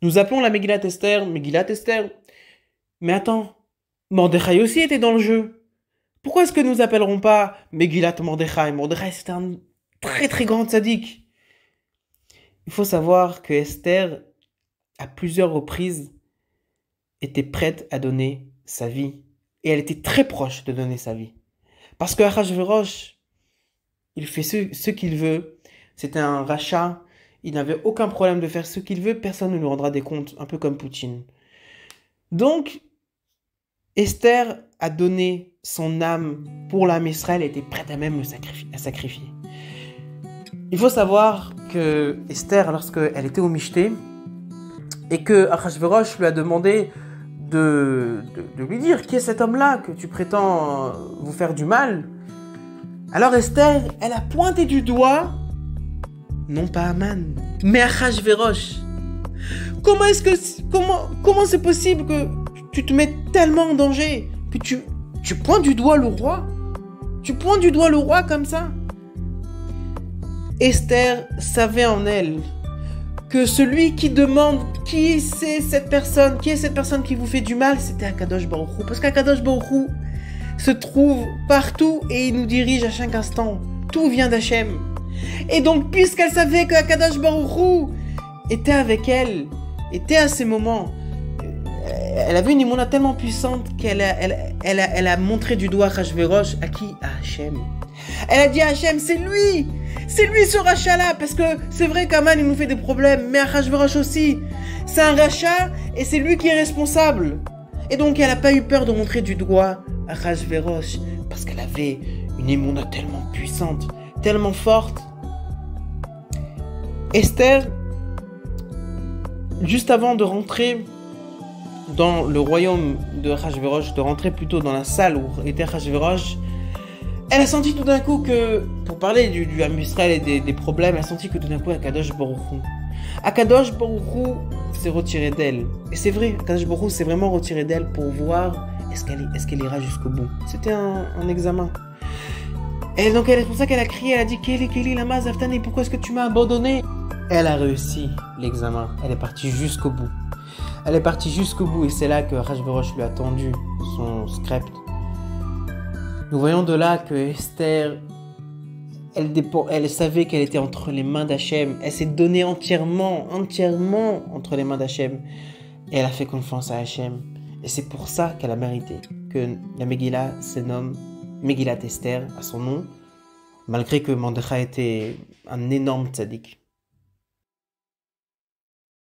Nous appelons la Megillat Esther, Megillat Esther. Mais attends, Mordechai aussi était dans le jeu. Pourquoi est-ce que nous appellerons pas Megillat Mordechai? Mordechai, c'était un très très grand tzaddik. Il faut savoir que Esther, à plusieurs reprises, était prête à donner sa vie. Et elle était très proche de donner sa vie. Parce que Achashverosh, il fait ce qu'il veut. C'était un rachat. Il n'avait aucun problème de faire ce qu'il veut. Personne ne lui rendra des comptes, un peu comme Poutine. Donc, Esther a donné son âme pour l'âme Israël. Elle était prête à même le sacrifier. Il faut savoir que Esther, lorsqu'elle était au Michté, et que Achashverosh lui a demandé de lui dire qui est cet homme-là que tu prétends vous faire du mal. Alors Esther, elle a pointé du doigt, non pas Aman, mais Achashverosh. Comment c'est possible que tu te mets tellement en danger que tu pointes du doigt le roi? Tu pointes du doigt le roi comme ça? Esther savait en elle que celui qui demande qui est cette personne qui vous fait du mal, c'était Akadosh Baruch Hu. Parce qu'Akadosh Baruch Hu se trouve partout et il nous dirige à chaque instant. Tout vient d'Hachem. Et donc, puisqu'elle savait que Akadosh Baruch Hu était avec elle, était à ces moments, elle avait une imona tellement puissante qu'elle a montré du doigt Achashverosh à qui? À Hachem. Elle a dit à Hachem, c'est lui ce rachat-là, parce que c'est vrai qu'Aman il nous fait des problèmes, mais Achashverosh aussi, c'est un rachat et c'est lui qui est responsable. Et donc elle n'a pas eu peur de montrer du doigt Achashverosh, parce qu'elle avait une émouna tellement puissante, tellement forte. Esther, juste avant de rentrer dans le royaume de Achashverosh, de rentrer plutôt dans la salle où était Achashverosh, elle a senti tout d'un coup que, pour parler du Am Israël et des problèmes, elle a senti que tout d'un coup, Akadosh Baruch Hu s'est retiré d'elle. Et c'est vrai, Akadosh Baruch Hu s'est vraiment retiré d'elle pour voir est-ce qu'elle ira jusqu'au bout. C'était un examen. Et donc, c'est pour ça qu'elle a crié, elle a dit Keli, lama zaftani, pourquoi est-ce que tu m'as abandonné? Elle a réussi l'examen. Elle est partie jusqu'au bout. Et c'est là que Achashverosh lui a tendu son script. Nous voyons de là que Esther, elle savait qu'elle était entre les mains d'Hachem. Elle s'est donnée entièrement entre les mains d'Hachem. Et elle a fait confiance à Hachem. Et c'est pour ça qu'elle a mérité que la Megillah se nomme Megillat Esther à son nom, malgré que Mordechai était un énorme tzaddik.